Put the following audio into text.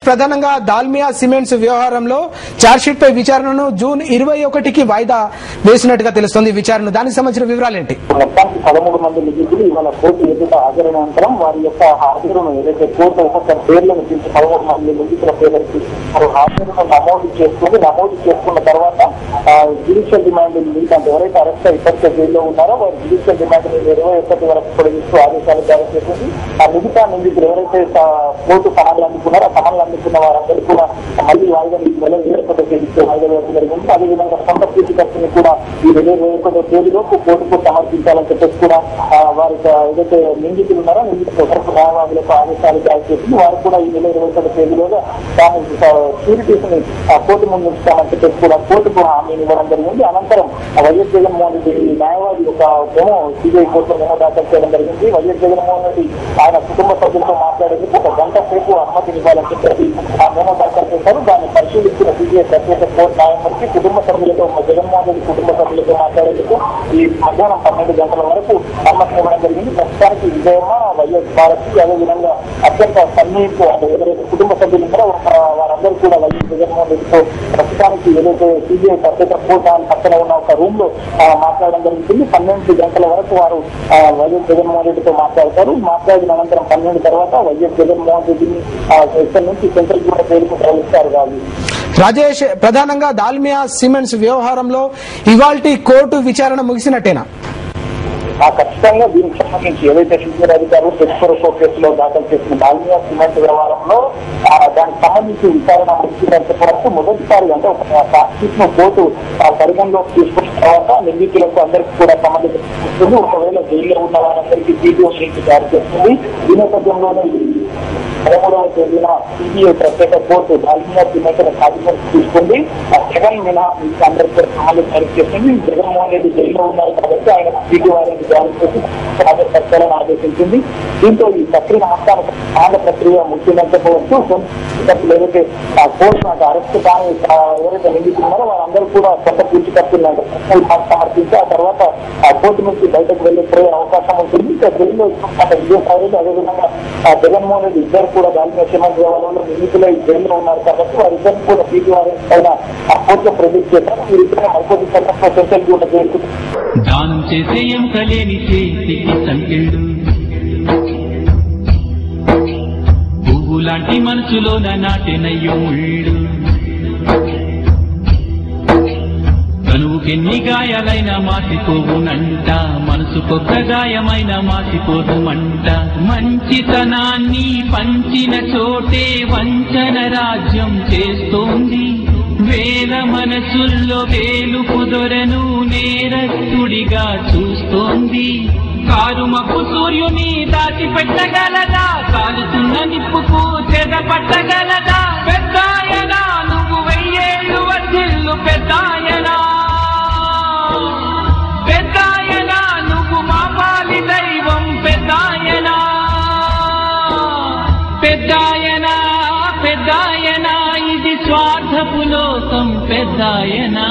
ప్రధానంగా దాల్మియా సిమెంట్స్ వ్యవహారంలో ఛార్జ్షీట్ పై విచారణను జూన్ 21కి వాయిదా వేసినట్టుగా తెలుస్తోంది. విచారణ దానికి సంబంధించిన వివరాలేంటి? మొత్తానికి 13 మంది నిందితులు ఇవాళ కోర్టు ఎదుట హాజరైన అనంతరం వారి యొక్క హాజరును ఏదైతే కోర్టు ఒక్కొక్కరి పేర్లను పిలిచి 13 మంది నిందితుల పేర్లకి హాజరును నమోదు చేసుకున్న తర్వాత జ్యుడిషియల్ రిమాండ్ అంటే ఎవరైతే అరెస్ట్ ఇప్పటికే జైల్లో ఉన్నారో వారి జ్యుడిషియల్ రిమాండ్ 21 వరకు పొడిగిస్తూ ఆదేశాలు జారీ చేసింది. ఆ మిగతా నిందితులు ఎవరైతే కోర్టు సమన్లు అందుకున్నారో ఆ సమన్లు అందుకున్న వారందరూ కూడా మళ్ళీ వాయిదా 21 తేదీకి వాయిదా వేయడం జరిగింది. అదేవిధంగా సొంత పూర్తి ఖర్చుని కూడా ఈ 21 తేదీలోపు కోర్టుకు సమర్పించాలని చెప్పేసి కూడా వారికి ఏదైతే నిందితులు ఉన్నారో నిందితులు వరకు న్యాయవాదులకు ఆదేశాలు జారీ చేసింది. వారు కూడా ఈ 21 తేదీలోగా తాము షూరిటీస్ ని కోర్టు ముందు ఉంచుతామని చెప్పేసి కూడా కోర్టుకు హామీని ఇవ్వడం జరిగింది. అనంతరం వైఎస్ జగన్మోహన్ రెడ్డి న్యాయవాది ఒక మేము సిబిఐ కోర్టులో మేము దాఖలు చేయడం జరిగింది. వైఎస్ జగన్మోహన్ రెడ్డి ఆయన కుటుంబ సభ్యులతో మాట్లాడేందుకు ఒక గంట సేపు అనుమతిని ఇవ్వాలని చెప్పేసి ఆ మేము దాఖలు చేశారు. దాన్ని పరిశీలించిన సిబిఐ ప్రత్యేక కోర్టు న్యాయమూర్తి కుటుంబ సభ్యులతో జగన్మోహన్ రెడ్డి కుటుంబ సభ్యులతో మాట్లాడేందుకు ఈ మధ్యాహ్నం 12 గంటల వరకు అనుమతిని ఇవ్వడం జరిగింది. ప్రస్తుతానికి విజయమ్మ, వైఎస్ భారతి అదేవిధంగా అత్యంత సన్నిహిత ఎవరైతే కుటుంబ సభ్యులు ఉన్నారో వారందరూ కూడా వైఎస్ జగన్మోహన్ రెడ్డితో ప్రస్తుతానికి ఏదైతే సిబిఐ ప్రత్యేక కోర్టు పక్కన ఉన్న ఒక రూమ్ లో మాట్లాడడం జరుగుతుంది. 12 గంటల వరకు వారు వైఎస్ జగన్మోహన్ రెడ్డితో మాట్లాడతారు. మాట్లాడిన అనంతరం 12 తర్వాత వైఎస్ జగన్మోహన్ రెడ్డిని ఇక్కడి నుంచి సెంట్రల్ కూడా జైలుకు తరలిస్తారు. కాదు రాజేష్, ప్రధానంగా దాల్మియా సిమెంట్స్ వ్యవహారంలో ఇవాల్టి కోర్టు విచారణ ముగిసినట్టేనా? ఖచ్చితంగా దీనికి సంబంధించి ఏదైతే సీనియర్ అధికారులు పెట్టుకోరకో కేసులో దాఖలు చేసిన దాల్మియా సిమెంట్ వ్యవహారంలో దానికి సంబంధించి విచారణ ముగిసినంత వరకు మొదటిసారి అంటే ఒక ఛార్జ్షీట్ ను కోర్టు పరిగణలోకి తీసుకున్న తర్వాత నిందితులకు అందరికీ కూడా సంబంధించి ఒకవేళ జైల్లో ఉన్న వారందరికీ వీడియో లింక్ జారీ చేస్తుంది. ఈ నేపథ్యంలోనే 13వ తేదీన సిబిఐ ప్రత్యేక కోర్టు దాల్మియా సిమెంట్ ఛార్జ్షీట్ తీసుకుంది. జగన్ మినహా అందరికీ కూడా సమాలు జారీ చేసింది. జగన్మోహన్ రెడ్డి జైల్లో ఉన్నారు కాబట్టి ఆయన వీడియో వారిని జారీ చేసి హాజరుపరచాలని ఆదేశించింది. దీంతో ఈ ప్రక్రియ మొత్తానికి సమాన ప్రక్రియ ముఖ్యమంత్రి ఏదైతే కోర్టు అరెస్ట్ కానీ ఎవరైతే నిందితున్నారో వారందరూ కూడా సొంత పూర్తి ఖర్చులు సమర్పించి ఆ తర్వాత ఆ కోర్టు నుంచి బయటకు వెళ్ళిపోయే అవకాశం ఉంటుంది. జైల్లో విజయసాయి అదేవిధంగా జగన్మోహన్ రెడ్డి ఇద్దరు కూడా దాల్మియా సిమెంట్ వ్యవహారంలో నిందితులై జైల్లో ఉన్నారు కాబట్టి వారిద్దరు కూడా పీటీ వారి పైన ఆ కోర్టు ప్రొడ్యూస్ చేశారు. వీరిద్దరు మరికొద్ది సందర్భంలో సెంట్రల్ కూడా జైలుకు దానం చేసే ఎంకలేని చేతికి సంకెళ్ళు పువ్వులాంటి మనసులోన నాటినయ్యో ముళ్ళు కనువుకెన్ని గాయాలైనా మాసిపోవునంట మనసుకొక్క గాయమైన మాసిపోదుమంట మంచితనాన్ని పంచిన చోటే వంచన రాజ్యం చేస్తోంది వేల మనసుల్లో వేలుపు దొరను నేరస్తుడిగా చూస్తోంది కారుమపు సూర్యుని దాచిపెట్టగలదా కాలుతున్న నిప్పుకు చెదపట్టగలదా పెద్దాయనా నువ్వు 1000 ఏళ్ళు వర్ధిల్లు పెద్దాయనా పెద్దాయనా నువ్వు మా పాలి దైవం పెద్దాయనా పెద్దాయనా పెద్దాయనా ఇది స్వార్థపు లోకం పెద్దాయనా